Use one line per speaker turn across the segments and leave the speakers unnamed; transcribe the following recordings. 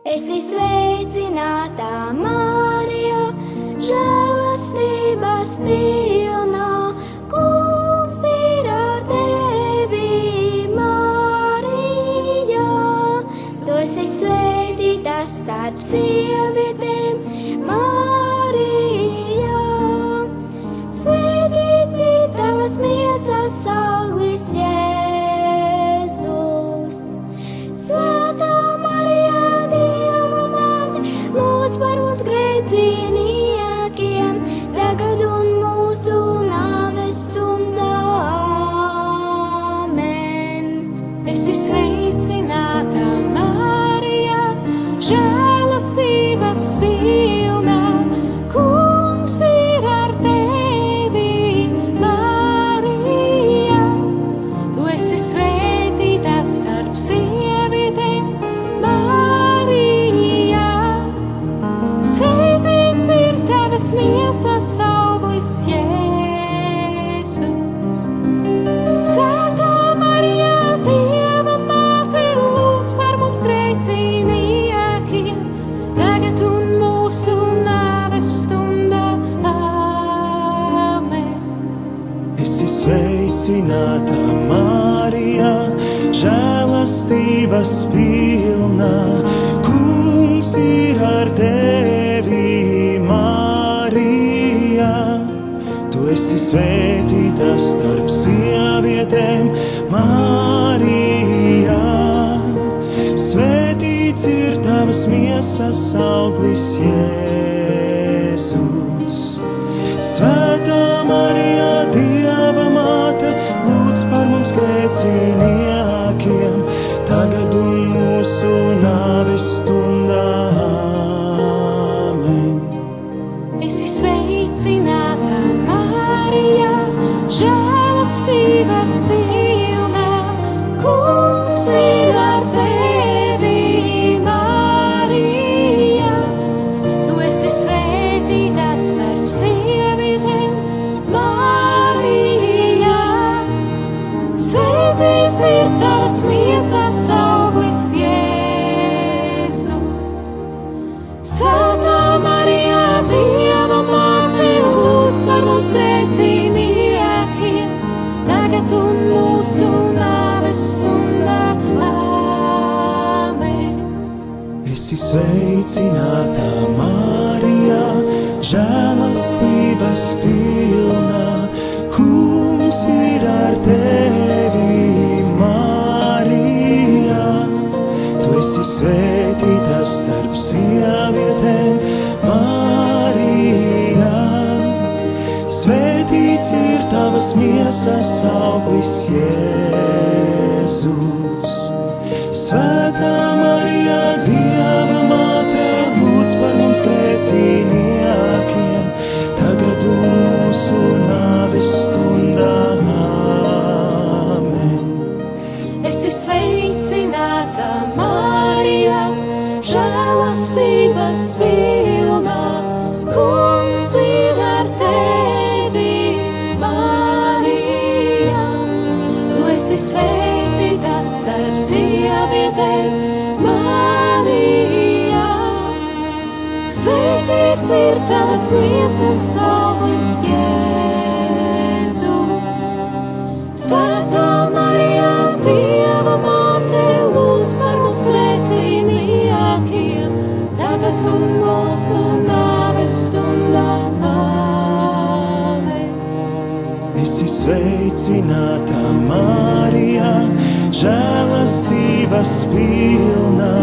Esi sveicināta, Marija, žēlastības pilnā, Kungs ir ar tevi, Marija. Tu esi svētīta starp sievietēm, Marija. Svētīts ir tavas miesas auglis, Jēzus. Svētā Marija, Dieva māte, lūdz par mums grēciniekiem, tagad un mūsu nāves stundā. Āmen.
Esi sveicināta, Marija, žēlastības pilnā, Kungs ir ar tevi, Marija. Tu esi svētīta starp sievietēm, Marija. Svētīts ir tavas miesas auglis, Jēzus. Svētā Marija, Dieva māte, lūdz par mums grēciniekiem, tagad un mūsu nāves stundā. Āmen.
Esi sveicināta, Marija, žēlastības pilnā, Kungs ir ar tevi, Marija. Tu esi svētīta starp sievietēm, Marija. Svētīts ir tavas miesas auglis, Jēzus. Svētā Marija, Dieva māte, lūdz par mums grēciniekiem, tagad un mūsu nāves stundā. Āmen.
Esi sveicināta, Marija, žēlastības pilnā, Kungs ir ar tevi, Marija. Tu esi svētīta starp sievietēm, Marija. Svētīts ir tavas miesas auglis, Jēzus. Svētā Marija, Dieva māte, lūdz par mums grēciniekiem, tagad un mūsu nāves stundā. Āmen.
Esi sveicināta, Marija, žēlastības pilnā, Kungs ir ar tevi, Marija. Tu esi svētīta starp sievietēm, Marija. Svētīts ir tavas miesas auglis, Jēzus. Svētā Marija, Dieva māte, lūdz par mums grēciniekiem, tagad un mūsu nāves stundā. Āmen.
Esi sveicināta, Marija, žēlastības pilnā, Kungs ir ar tevi, Marija. Tu esi svētīta starp sievietēm, Marija. Svētīts ir tavas miesas auglis, Jēzus. Svētā Marija, Dieva māte, lūdz par mums grēciniekiem, tagad un mūsu nāves stundā. Āmen.
Esi sveicināta, Marija, žēlastības pilnā,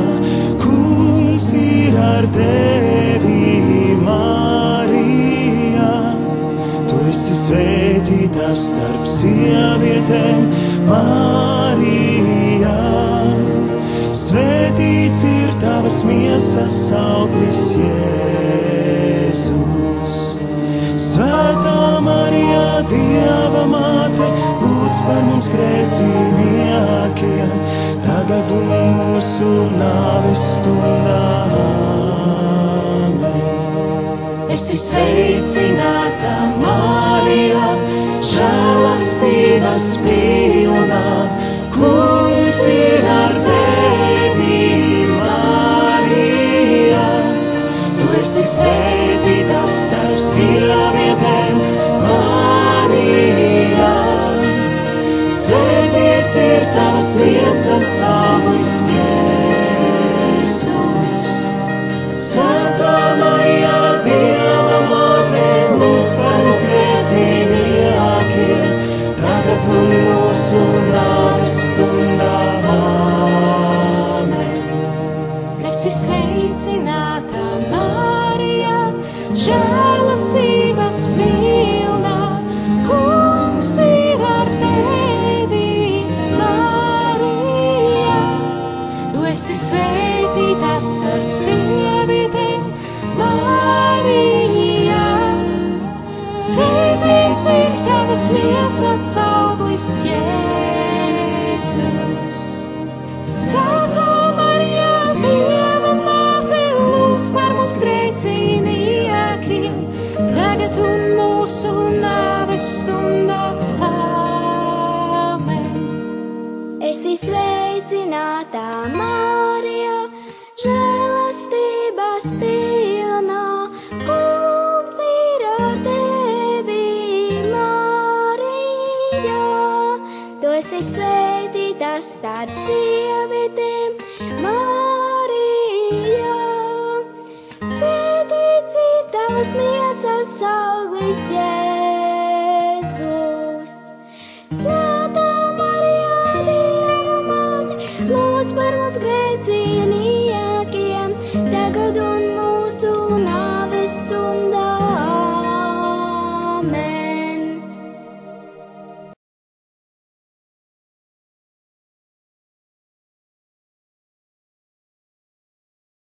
Kungs ir ar tevi, Marija. Tu esi svētīta starp sievietēm, Marija. Svētīts ir tavas miesas auglis, Jēzus. Svētā Marija, Dieva māte, lūdz par mums grēciniekiem, tagad un mūsu nāves stundā. Āmen. Esi sveicināta, Marija, žēlastības pilnā, Kungs ir ar tevi, Marija. tiesas savus Jēzus. Svētā Marijā, Dieva māte, lūdz par mums grēcīgākiem, tagad un mūsu nāves stundā. Āmen.
Esi sveicināta, Marija, žēl.